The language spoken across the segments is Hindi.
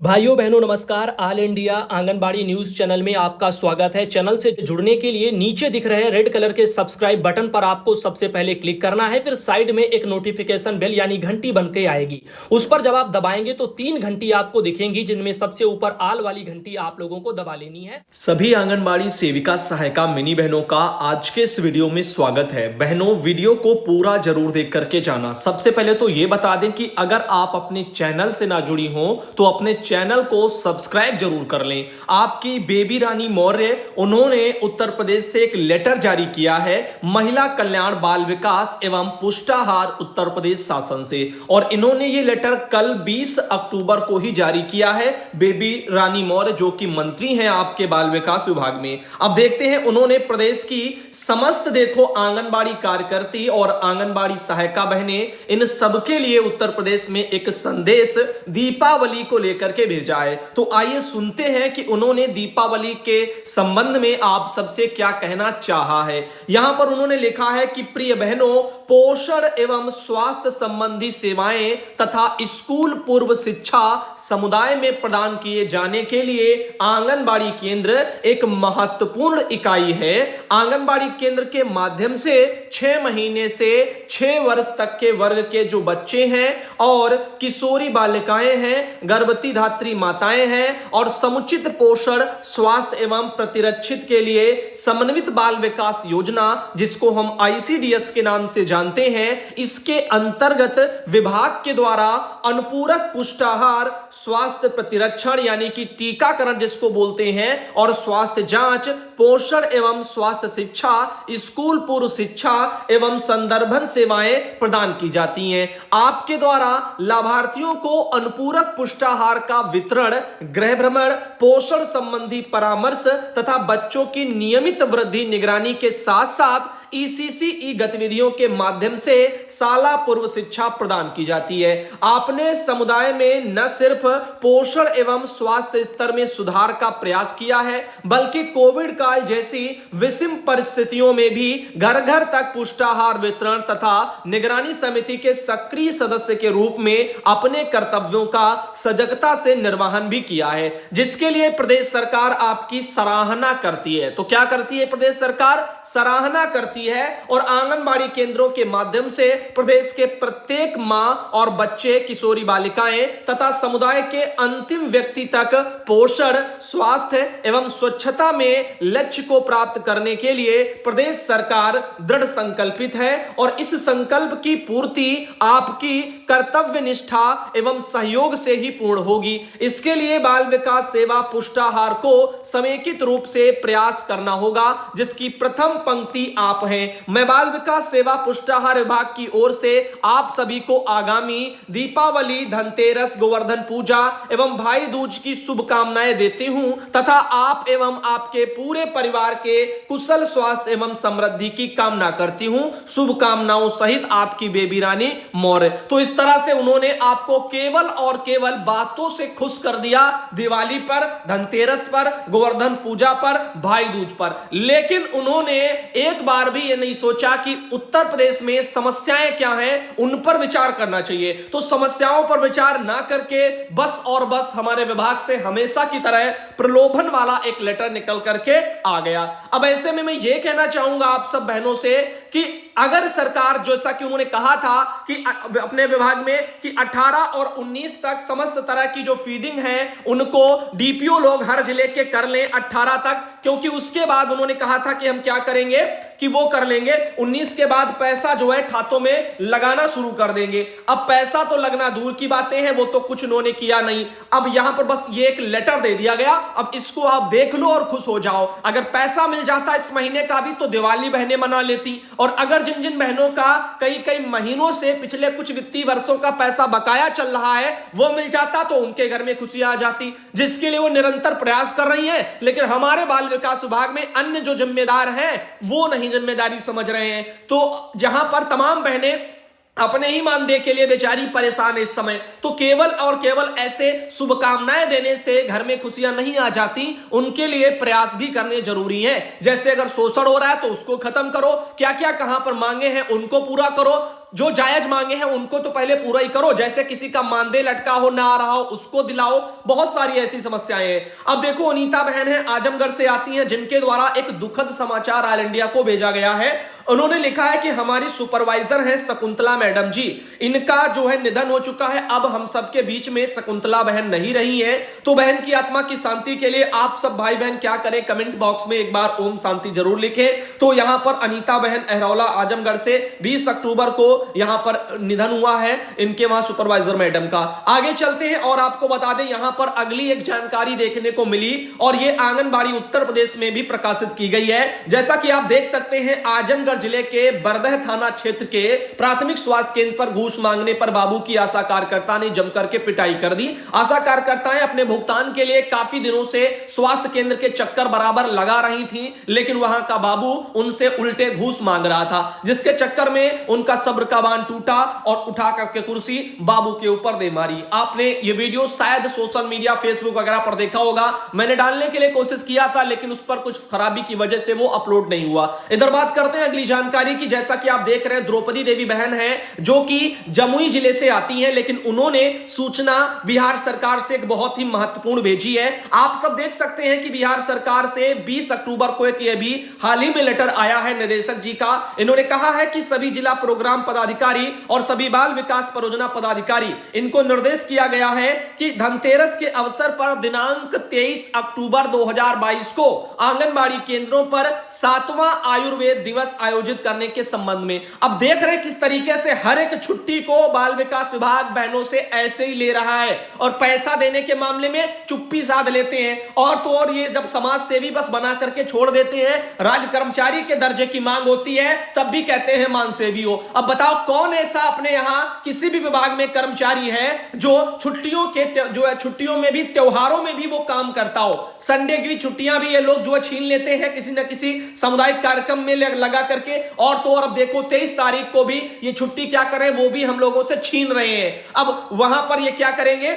भाइयों बहनों नमस्कार। All India anganwadi news channel में आपका स्वागत है। चैनल से जुड़ने के लिए नीचे दिख रहे रेड कलर के सब्सक्राइब बटन पर आपको सबसे पहले क्लिक करना है। फिर साइड में एक नोटिफिकेशन बेल यानी घंटी बन के आएगी, उस पर जब आप दबाएंगे तो 3 घंटी आपको दिखेंगी, जिनमें सबसे ऊपर आल वाली घंटी आप लोगों को दबा लेनी है। सभी आंगनबाड़ी सेविका सहायिका मिनी बहनों का आज के इस वीडियो में स्वागत है। बहनों वीडियो को पूरा जरूर देख करके जाना। सबसे पहले तो ये बता दें कि अगर आप अपने चैनल से ना जुड़ी हो तो अपने चैनल को सब्सक्राइब जरूर कर लें। आपकी बेबी रानी मौर्य, उन्होंने उत्तर प्रदेश से एक लेटर जारी किया है महिला कल्याण बाल विकास एवं पुष्टाहार उत्तर प्रदेश शासन से, और इन्होंने ये लेटर कल 20 अक्टूबर को ही जारी किया है। बेबी रानी मौर्य जो कि मंत्री हैं आपके बाल विकास विभाग में। अब देखते हैं उन्होंने प्रदेश की समस्त आंगनबाड़ी कार्यकर्ती और आंगनबाड़ी सहायिका बहनें, इन सबके लिए उत्तर प्रदेश में एक संदेश दीपावली को लेकर के भेजा है। तो आइए सुनते हैं कि उन्होंने दीपावली के संबंध में आप सबसे क्या कहना चाहा है। यहां पर उन्होंने लिखा है कि प्रिय बहनों, पोषण एवं स्वास्थ्य संबंधी सेवाएं तथा स्कूल पूर्व शिक्षा समुदाय में प्रदान किए जाने के लिए आंगनबाड़ी केंद्र एक महत्वपूर्ण इकाई है। आंगनबाड़ी केंद्र के माध्यम से 6 महीने से 6 वर्ष तक के वर्ग के जो बच्चे हैं और किशोरी बालिकाएं हैं, गर्भवती धात्री माताएं हैं और समुचित पोषण स्वास्थ्य एवं प्रतिरक्षित के लिए समन्वित बाल विकास योजना, जिसको हम आईसीडीएस के नाम से जानते हैं, इसके अंतर्गत विभाग के द्वारा अनुपूरक पुष्टाहार, स्वास्थ्य प्रतिरक्षण यानी कि टीकाकरण जिसको बोलते हैं, और स्वास्थ्य जांच, पोषण एवं स्वास्थ्य शिक्षा, स्कूल पूर्व शिक्षा एवं संदर्भन सेवाएं प्रदान की जाती हैं। आपके द्वारा लाभार्थियों को अनुपूरक पुष्टाहार का वितरण, गृह भ्रमण, पोषण संबंधी परामर्श तथा बच्चों की नियमित वृद्धि निगरानी के साथ साथ ईसीसी गतिविधियों के माध्यम से शाला पूर्व शिक्षा प्रदान की जाती है। आपने समुदाय में न सिर्फ पोषण एवं स्वास्थ्य स्तर में सुधार का प्रयास किया है, बल्कि कोविड काल जैसी विषम परिस्थितियों में भी घर घर तक पुष्टाहार वितरण तथा निगरानी समिति के सक्रिय सदस्य के रूप में अपने कर्तव्यों का सजगता से निर्वहन भी किया है, जिसके लिए प्रदेश सरकार आपकी सराहना करती है। तो क्या करती है प्रदेश सरकार? सराहना करती है, और आंगनबाड़ी केंद्रों के माध्यम से प्रदेश के प्रत्येक मां और बच्चे, किशोरी बालिकाएं तथा समुदाय के अंतिम व्यक्ति तक पोषण, स्वास्थ्य एवं स्वच्छता में लक्ष्य को प्राप्त करने के लिए प्रदेश सरकार दृढ़ संकल्पित है, और इस संकल्प की पूर्ति आपकी कर्तव्य निष्ठा एवं सहयोग से ही पूर्ण होगी। इसके लिए बाल विकास सेवा पुष्टाहार को समेकित रूप से प्रयास करना होगा, जिसकी प्रथम पंक्ति आप हैं। मैं बाल विकास सेवा पुष्टाहार विभाग की ओर से आप सभी को आगामी दीपावली, धनतेरस, गोवर्धन पूजा एवं भाई दूज की शुभकामनाएं देती हूं तथा आप एवं आपके पूरे परिवार के कुशल स्वास्थ्य एवं समृद्धि की कामना करती हूं। शुभकामनाओं सहित आपकी बेबी रानी मौर्य। तो इस तरह से उन्होंने आपको केवल और केवल बातों से खुश कर दिया दिवाली पर, धनतेरस पर, गोवर्धन पूजा पर, भाई दूज पर, लेकिन उन्होंने एक बार भी ये नहीं सोचा कि उत्तर प्रदेश में समस्याएं क्या हैं, उन पर विचार करना चाहिए। तो समस्याओं पर विचार ना करके बस और बस हमारे विभाग से हमेशा की तरह प्रलोभन वाला एक लेटर निकल करके आ गया। अब ऐसे में मैं ये कहना चाहूंगा आप सब बहनों से कि अगर सरकार, जैसा कि उन्होंने कहा था कि अपने विभाग में कि 18 और 19 तक समस्त तरह की जो फीडिंग है उनको डीपीओ लोग हर जिले के कर लें 18 तक, क्योंकि उसके बाद उन्होंने कहा था कि हम क्या करेंगे कि वो कर लेंगे 19 के बाद पैसा जो है खातों में लगाना शुरू कर देंगे। अब पैसा तो लगना दूर की बातें हैं, वो तो कुछ उन्होंने किया नहीं। अब यहां पर बस ये एक लेटर दे दिया गया, अब इसको आप देख लो और खुश हो जाओ। अगर पैसा मिल जाता इस महीने का भी तो दिवाली बहनें मना लेती, और अगर जिन जिन बहनों का कई महीनों से पिछले कुछ वित्तीय वर्षों का पैसा बकाया चल रहा है वो मिल जाता तो उनके घर में खुशी आ जाती, जिसके लिए वो निरंतर प्रयास कर रही हैं। लेकिन हमारे बाल विकास विभाग में अन्य जो जिम्मेदार हैं वो नहीं जिम्मेदारी समझ रहे हैं। तो जहां पर तमाम बहनें अपने ही मानदेय के लिए बेचारी परेशान है इस समय, तो केवल और केवल ऐसे शुभकामनाएं देने से घर में खुशियां नहीं आ जाती, उनके लिए प्रयास भी करने जरूरी हैं। जैसे अगर शोषण हो रहा है तो उसको खत्म करो, क्या क्या कहां पर मांगे हैं उनको पूरा करो, जो जायज मांगे हैं उनको तो पहले पूरा ही करो, जैसे किसी का मानदेय लटका हो ना आ रहा हो उसको दिलाओ, बहुत सारी ऐसी समस्याएं हैं। अब देखो अनीता बहन है, आजमगढ़ से आती हैं, जिनके द्वारा एक दुखद समाचार ऑल इंडिया को भेजा गया है। उन्होंने लिखा है कि हमारी सुपरवाइजर हैं शकुंतला मैडम जी, इनका जो है निधन हो चुका है, अब हम सबके बीच में शकुंतला बहन नहीं रही हैं। तो बहन की आत्मा की शांति के लिए आप सब भाई बहन क्या करें, कमेंट बॉक्स में एक बार ओम शांति जरूर लिखें। तो यहां पर अनीता बहन अहरौला आजमगढ़ से 20 अक्टूबर को यहां पर निधन हुआ है इनके वहां सुपरवाइजर मैडम का। आगे चलते हैं और आपको बता दें यहां पर अगली एक जानकारी देखने को मिली और ये आंगनबाड़ी उत्तर प्रदेश में भी प्रकाशित की गई है। जैसा कि आप देख सकते हैं आजमगढ़ जिले के बरदह थाना क्षेत्र के प्राथमिक स्वास्थ्य केंद्र पर घूस मांगने पर बाबू की आशा कार्यकर्ता ने जमकर के पिटाई कर दी। आशा कार्यकर्ताएं अपने भुगतान के लिए काफी दिनों से स्वास्थ्य केंद्र के चक्कर बराबर लगा रही थी, लेकिन वहां का बाबू उनसे उल्टे घूस मांग रहा था, जिसके चक्कर में उनका सब्र का बांध टूटा और उठा करके कुर्सी बाबू के ऊपर दे मारी। आपने ये वीडियो शायद सोशल मीडिया फेसबुक वगैरह पर देखा होगा, मैंने डालने के लिए कोशिश किया था लेकिन उस पर कुछ खराबी की वजह से वो अपलोड नहीं हुआ। इधर बात करते हैं अगली जानकारी की। जैसा कि आप देख रहे हैं द्रौपदी देवी बहन है जो कि जमुई जिले से आती हैं, लेकिन उन्होंने सूचना बिहार सरकार से एक बहुत ही महत्वपूर्ण भेजी है। आप सब देख सकते हैं कि बिहार सरकार से 20 अक्टूबर को एक ये भी हाल ही में लेटर आया है निदेशक जी का। इन्होंने कहा है कि सभी जिला प्रोग्राम पदाधिकारी और सभी बाल विकास परियोजना पदाधिकारी इनको निर्देश किया गया है कि धनतेरस के अवसर पर दिनांक 23 अक्टूबर 2022 को आंगनबाड़ी केंद्रों पर 7वां आयुर्वेद दिवस आयोजित करने के संबंध में। अब देख रहे हैं किस तरीके से हर एक छुट्टी को बाल विकास विभाग बहनों से ऐसे ही ले रहा है और पैसा देने के मामले में चुप्पी साध लेते हैं। और तो और ये जब समाज सेवी बस बना करके छोड़ देते हैं, राज्य कर्मचारी के दर्जे की मांग होती है तब भी कहते हैं मान सेवी हो। अब बताओ कौन ऐसा अपने यहां किसी भी विभाग में कर्मचारी है जो छुट्टियों के जो है छुट्टियों में भी त्योहारों में भी वो काम करता हो। संडे की छुट्टियां भी ये लोग जो है छीन लेते हैं किसी न किसी सामुदायिक कार्यक्रम में लगा करके। और तो और अब देखो 23 तारीख को भी ये छुट्टी क्या करें वो भी हम लोगों से छीन रहे हैं। अब वहां पर ये क्या करेंगे,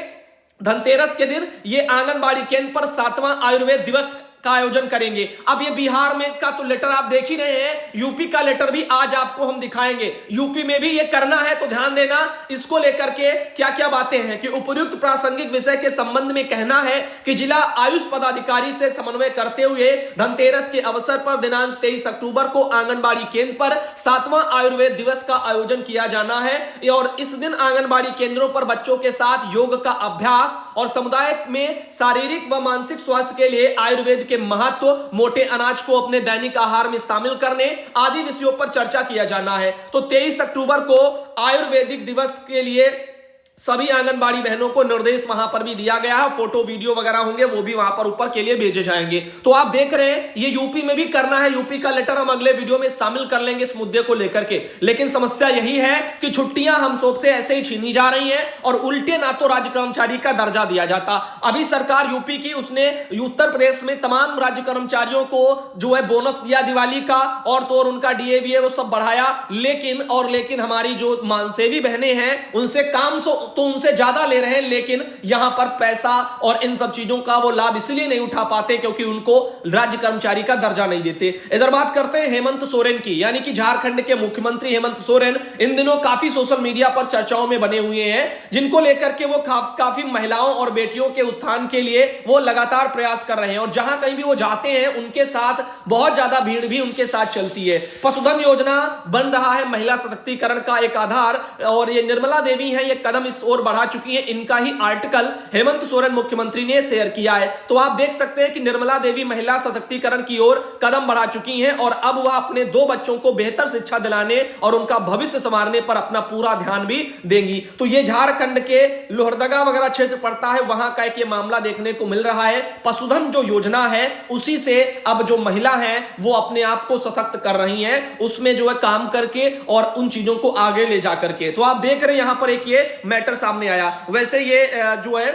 धनतेरस के दिन ये आंगनबाड़ी केंद्र पर 7वां आयुर्वेद दिवस का आयोजन करेंगे। अब ये बिहार में का तो लेटर आप देख ही रहे हैं, यूपी का लेटर भी आज आपको हम दिखाएंगे। यूपी में भी ये करना है तो ध्यान देना इसको लेकर के क्या क्या बातें हैं कि उपयुक्त प्रासंगिक विषय के संबंध में कहना है कि जिला आयुष पदाधिकारी से समन्वय करते हुए धनतेरस के अवसर पर दिनांक 23 अक्टूबर को आंगनबाड़ी केंद्र पर 7वां आयुर्वेद दिवस का आयोजन किया जाना है। और इस दिन आंगनबाड़ी केंद्रों पर बच्चों के साथ योग का अभ्यास और समुदाय में शारीरिक व मानसिक स्वास्थ्य के लिए आयुर्वेद के महत्व, मोटे अनाज को अपने दैनिक आहार में शामिल करने आदि विषयों पर चर्चा किया जाना है। तो 23 अक्टूबर को आयुर्वेदिक दिवस के लिए सभी आंगनबाड़ी बहनों को निर्देश वहां पर भी दिया गया है। फोटो वीडियो वगैरह होंगे वो भी वहां पर ऊपर के लिए भेजे जाएंगे। तो आप देख रहे हैं ये यूपी में भी करना है। यूपी का लेटर हम अगले वीडियो में शामिल कर लेंगे इस मुद्दे को लेकर के। लेकिन समस्या यही है कि छुट्टियां हम सबसे ऐसे ही छीनी जा रही हैं और उल्टे ना तो राज्य कर्मचारी का दर्जा दिया जाता। अभी सरकार यूपी की उसने उत्तर प्रदेश में तमाम राज्य कर्मचारियों को जो है बोनस दिया दिवाली का और तो और उनका डीए वो सब बढ़ाया। लेकिन हमारी जो मानसेवी बहनें हैं उनसे काम तो उनसे ज्यादा ले रहे हैं, लेकिन यहां पर पैसा और इन सब चीजों का वो लाभ इसलिए नहीं उठा पाते क्योंकि उनको राज्य कर्मचारी का दर्जा नहीं देते। इधर बात करते हैं हेमंत सोरेन की, यानी कि झारखंड के मुख्यमंत्री हेमंत सोरेन इन दिनों काफी सोशल मीडिया पर चर्चाओं में बने हुए हैं, जिनको लेकर के वो काफी महिलाओं और बेटियों के उत्थान के लिए वो लगातार प्रयास कर रहे हैं। और जहां कहीं भी वो जाते हैं उनके साथ बहुत ज्यादा भीड़ भी उनके साथ चलती है। पशुधन योजना बन रहा है महिला सशक्तिकरण का एक आधार, और ये निर्मला देवी है ये कदम इस ओर बढ़ा चुकी है। इनका ही आर्टिकल हेमंत सोरेन मुख्यमंत्री ने शेयर किया है। तो आप देख सकते हैं कि निर्मला देवी महिला सशक्तिकरण की ओर कदम बढ़ा चुकी हैं और अब वह अपने 2 बच्चों को बेहतर शिक्षा दिलाने और उनका भविष्य संवारने पर अपना पूरा ध्यान भी देंगी। तो ये झारखंड के लोहरदगा वगैरह क्षेत्र पड़ता है, वहां का एक ये मामला देखने को मिल रहा है। पशुधन जो योजना है उसी से अब जो महिला है वो अपने आप को सशक्त कर रही हैं, उसमें जो है काम करके और उन चीजों को आगे ले जा करके। तो आप देख रहे हैं यहां पर एक ये मैटर सामने आया। वैसे ये जो है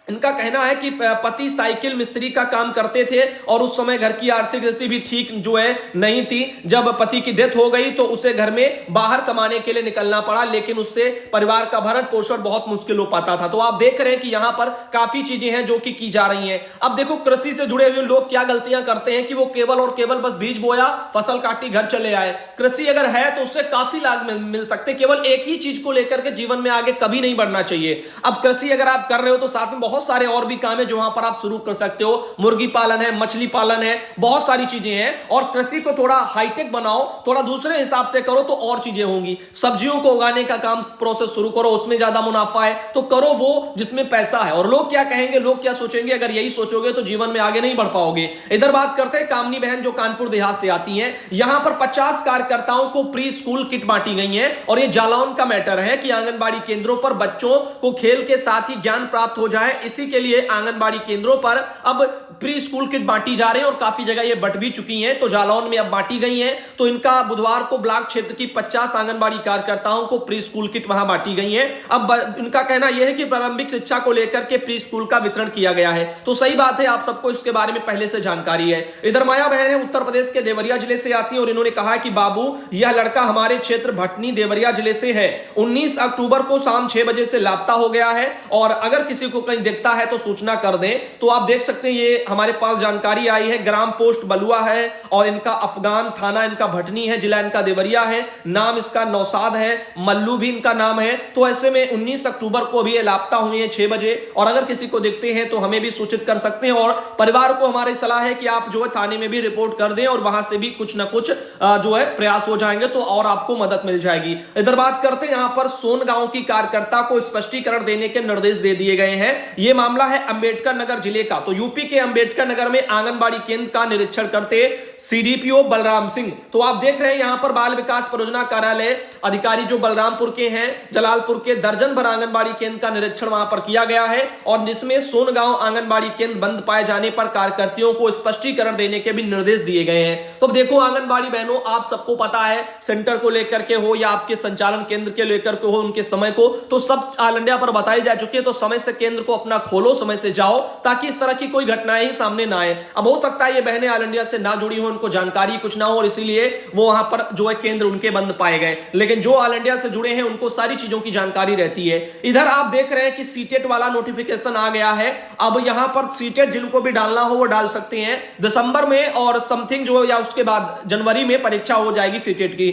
इनका कहना है कि पति साइकिल मिस्त्री का काम करते थे और उस समय घर की आर्थिक स्थिति भी ठीक जो है नहीं थी। जब पति की डेथ हो गई तो उसे घर में बाहर कमाने के लिए निकलना पड़ा, लेकिन उससे परिवार का भरण पोषण बहुत मुश्किल हो पाता था। तो आप देख रहे हैं कि यहां पर काफी चीजें हैं जो कि की जा रही हैं। अब देखो कृषि से जुड़े हुए लोग क्या गलतियां करते हैं कि वो केवल और केवल बस बीज बोया, फसल काटी, घर चले आए। कृषि अगर है तो उससे काफी लाभ मिल सकते, केवल एक ही चीज को लेकर के जीवन में आगे कभी नहीं बढ़ना चाहिए। अब कृषि अगर आप कर रहे हो तो साथ में बहुत सारे और भी काम है जो वहां पर आप शुरू कर सकते हो। मुर्गी पालन है, मछली पालन है, बहुत सारी चीजें हैं। और कृषि को थोड़ा हाईटेक बनाओ, थोड़ा दूसरे हिसाब से करो तो और चीजें होंगी। सब्जियों को उगाने का काम प्रोसेस शुरू करो, उसमें ज्यादा मुनाफा है तो करो वो जिसमें पैसा है। और लोग क्या कहेंगे, लोग क्या सोचेंगे, अगर यही सोचोगे तो जीवन में आगे नहीं बढ़ पाओगे। इधर बात करते हैं कामनी बहन जो कानपुर देहात से आती हैं। यहां पर 50 कार्यकर्ताओं को प्री स्कूल किट बांटी गई है और यह जालौन का मैटर है कि आंगनबाड़ी केंद्रों पर बच्चों को खेल के साथ ही ज्ञान प्राप्त हो जाए, इसी के लिए आंगनबाड़ी केंद्रों पर अब प्री स्कूल किट बांटी जा रही है और काफी जगह ये बट भी चुकी हैं। तो जालौन में अब बांटी गई हैं। तो इनका बुधवार को ब्लॉक क्षेत्र की 50 आंगनबाड़ी कार्यकर्ताओं को प्री स्कूल किट वहां बांटी गई है। अब इनका कहना यह है कि प्रारंभिक शिक्षा को लेकर के प्री स्कूल का वितरण किया गया है। तो सही बात है, आप सबको इसके बारे में पहले से जानकारी है। इधर माया बहन है, उत्तर प्रदेश के देवरिया जिले से आती है और इन्होंने कहा कि बाबू यह लड़का हमारे क्षेत्र भटनी देवरिया जिले से है। 19 अक्टूबर को शाम 6 बजे से लापता हो गया है और अगर किसी को कहीं दिखता है तो सूचना कर दें। तो आप देख सकते हैं ये हमारे पास जानकारी आई है। ग्राम पोस्ट बलुआ है और इनका अफगान, थाना इनका भटनी है, जिला इनका देवरिया है, नाम इसका नौसाद है, मल्लू भी इनका नाम है। तो ऐसे में 19 अक्टूबर को भी ये लापता हुए हैं 6 बजे और अगर किसी को दिखते हैं तो हमें भी सूचित कर सकते हैं। और परिवार को हमारी सलाह है कि आप जो है थाने में भी रिपोर्ट कर दें और वहां से भी कुछ ना कुछ जो है प्रयास हो जाएंगे तो और आपको मदद मिल जाएगी। इधर बात करते हैं, यहां पर सोन गांव की कार्यकर्ता को स्पष्टीकरण देने के निर्देश दे दिए गए हैं। यह मामला है अंबेडकर नगर जिले का। तो यूपी के अंबेडकर नगर में आंगनबाड़ी केंद्र का निरीक्षण करते सीडीपीओ बलराम सिंह। तो आप देख रहे हैं यहां पर बाल विकास परियोजना कार्यालय अधिकारी जो बलरामपुर के हैं, जलालपुर के दर्जन भर आंगनबाड़ी केंद्र का निरीक्षण वहां पर किया गया है और जिसमें सोनगांव आंगनबाड़ी केंद्र बंद पाए जाने पर कार्यकर्तियों को स्पष्टीकरण देने के भी निर्देश दिए गए हैं। तो देखो आंगनबाड़ी बहनों, आप सबको पता है सेंटर को लेकर के हो या आपके संचालन केंद्र के लेकर के हो, उनके समय को तो सब ऑल इंडिया पर बताई जा चुकी है। तो समय से केंद्र को अपना खोलो, समय से जाओ ताकि इस तरह की कोई घटनाएं ही सामने ना आए। अब हो सकता है ये बहनें ऑल इंडिया से ना जुड़ी हो, उनको जानकारी कुछ ना हो और इसीलिए वो वहां पर जो है केंद्र उनके बंद पाए गए, लेकिन जो ऑल इंडिया से जुड़े हैं उनको सारी चीजों की जानकारी रहती है। इधर आप देख रहे हैं कि सीटेट वाला नोटिफिकेशन आ गया है। अब यहां पर सीटेट जिनको भी डालना हो वो डाल सकते हैं। दिसंबर में और समथिंग जो या उसके बाद जनवरी में परीक्षा हो जाएगी सीटेट की।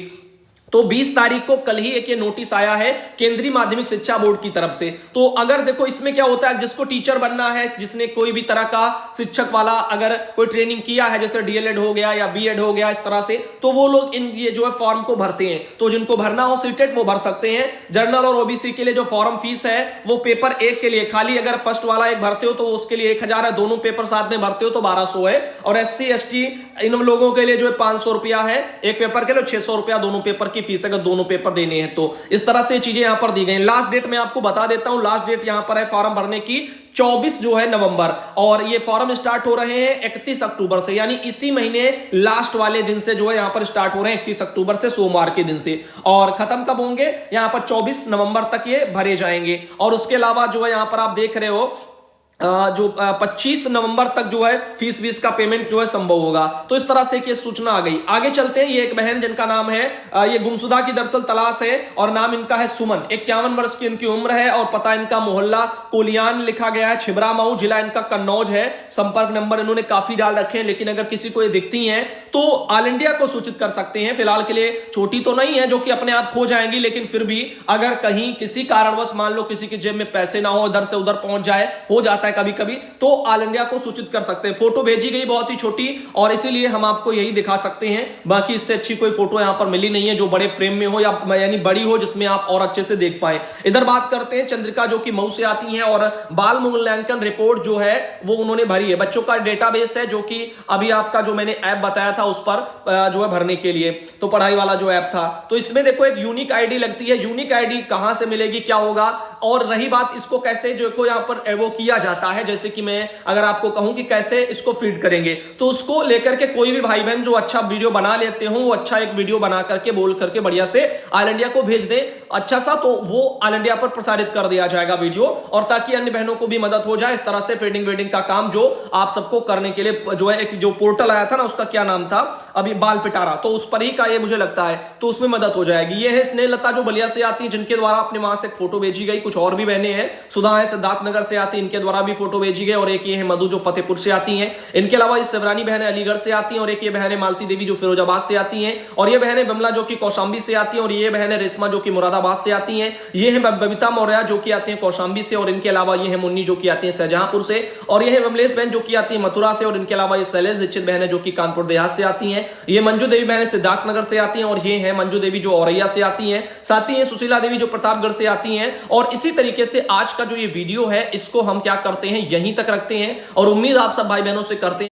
तो 20 तारीख को कल ही एक ये नोटिस आया है केंद्रीय माध्यमिक शिक्षा बोर्ड की तरफ से। तो अगर देखो इसमें क्या होता है, जिसको टीचर बनना है, जिसने कोई भी तरह का शिक्षक वाला अगर कोई ट्रेनिंग किया है, जैसे डीएलएड हो गया या बीएड हो गया इस तरह से, तो वो लोग इन ये जो है फॉर्म को भरते हैं। तो जिनको भरना हो सीटेट वो भर सकते हैं। जनरल और ओबीसी के लिए जो फॉर्म फीस है वो पेपर एक के लिए खाली अगर फर्स्ट वाला एक भरते हो तो उसके लिए 1000 है, दोनों पेपर साथ में भरते हो तो 1200 है। और SC ST इन लोगों के लिए जो है 500 रुपया है एक पेपर के लिए, 600 रुपया दोनों पेपर की फीस अगर दोनों पेपर देने हैं। तो इस तरह से चीजें यहां पर दी गई। लास्ट डेट मैं आपको बता देता हूं, लास्ट डेट यहां पर है फॉर्म भरने की 24 जो है नवंबर, और ये फॉर्म स्टार्ट हो रहे हैं 31 अक्टूबर से, यानी इसी महीने लास्ट वाले दिन से जो है यहां पर स्टार्ट हो रहे हैं 31 अक्टूबर से, सोमवार के दिन से। और खत्म कब होंगे, यहां पर 24 नवंबर तक ये भरे जाएंगे। और उसके अलावा जो है यहां पर आप देख रहे हो जो 25 नवंबर तक जो है फीस वीस का पेमेंट जो है संभव होगा। तो इस तरह से एक सूचना आ गई। आगे चलते हैं, ये एक बहन जिनका नाम है ये गुमशुदा की दरअसल तलाश है और नाम इनका है सुमन। 51 वर्ष की इनकी उम्र है और पता इनका मोहल्ला कोलियान लिखा गया है, छिबरा मऊ, जिला इनका कन्नौज है। संपर्क नंबर इन्होंने काफी डाल रखे हैं, लेकिन अगर किसी को ये दिखती हैं तो ऑल इंडिया को सूचित कर सकते हैं। फिलहाल के लिए छोटी तो नहीं है जो कि अपने आप खो जाएंगी, लेकिन फिर भी अगर कहीं किसी कारणवश मान लो किसी की जेब में पैसे ना हो, इधर से उधर पहुंच जाए, हो जाता है कभी कभी, तो ऑल इंडिया को सूचित कर सकते हैं। फोटो भेजी गई बहुत ही छोटी और इसीलिए हम आपको यही दिखा सकते हैं, बाकी इससे अच्छी कोई फोटो यहां पर मिली नहीं है जो बड़े फ्रेम में हो या यानी बड़ी हो जिसमें आप और अच्छे से देख पाए। इधर बात करते हैं चंद्रिका जो कि मऊ से आती हैं और बाल मूल्यांकन रिपोर्ट जो है वो उन्होंने भरी है। बच्चों का डेटाबेस है जो कि अभी आपका जो मैंने ऐप बताया था उस पर जो है भरने के लिए, तो पढ़ाई वाला जो ऐप था। तो इसमें देखो एक यूनिक आईडी लगती है। यूनिक आईडी कहां से मिलेगी, क्या होगा, और रही बात इसको कैसे जो को यहां पर वो किया जाता है, जैसे कि मैं अगर आपको कहूं कि कैसे इसको फीड करेंगे, तो उसको लेकर के कोई भी भाई बहन जो अच्छा वीडियो बना लेते हो वो अच्छा एक वीडियो बना करके बोल करके बढ़िया से ऑल इंडिया को भेज दें। अच्छा सा, तो वो ऑल इंडिया पर प्रसारित कर दिया जाएगा वीडियो, और ताकि अन्य बहनों को भी मदद हो जाए। इस तरह से फीडिंग वेडिंग का काम जो आप सबको करने के लिए जो है, एक जो पोर्टल आया था ना, उसका क्या नाम था अभी, बाल पिटारा, तो उस पर ही का ये मुझे लगता है, तो उसमें मदद हो जाएगी। ये है स्नेहलता जो बलिया से आती है, जिनके द्वारा अपने वहां से फोटो भेजी गई। कुछ और भी बहनें हैं, सुधा है सिद्धार्थनगर से आती है, इनके द्वारा भी फोटो भेजी गई। और एक ये है मधु जो फतेहपुर से आती हैं। इनके अलावा इस शिवरानी बहनें अलीगढ़ से आती हैं, और एक ये बहनें मालती देवी जो फिरोजाबाद से आती हैं, और ये बहनें बिमला जो कि कौशांबी से आती हैं, और ये बहनें रेशमा जो कि मुरादाबाद से आती हैं। ये है बबीता मौर्य जो कि आती हैं कौशांबी से, और इनके अलावा ये है मुन्नी जो कि आती हैं शाहजहांपुर से, और ये है विमलेश बहन जो कि आती है मथुरा से, और इनके अलावा ये शैलेश दीक्षित बहन है जो कि कानपुर देहात से आती हैं। ये मंजू देवी बहन सिद्धार्थनगर से आती हैं, और ये है मंजू देवी जो औरैया से आती हैं। साथ ही सुशीला देवी जो प्रतापगढ़ से आती हैं। और इसी तरीके से आज का जो ये वीडियो है, इसको हम क्या करते हैं, यहीं तक रखते हैं, और उम्मीद आप सब भाई बहनों से करते हैं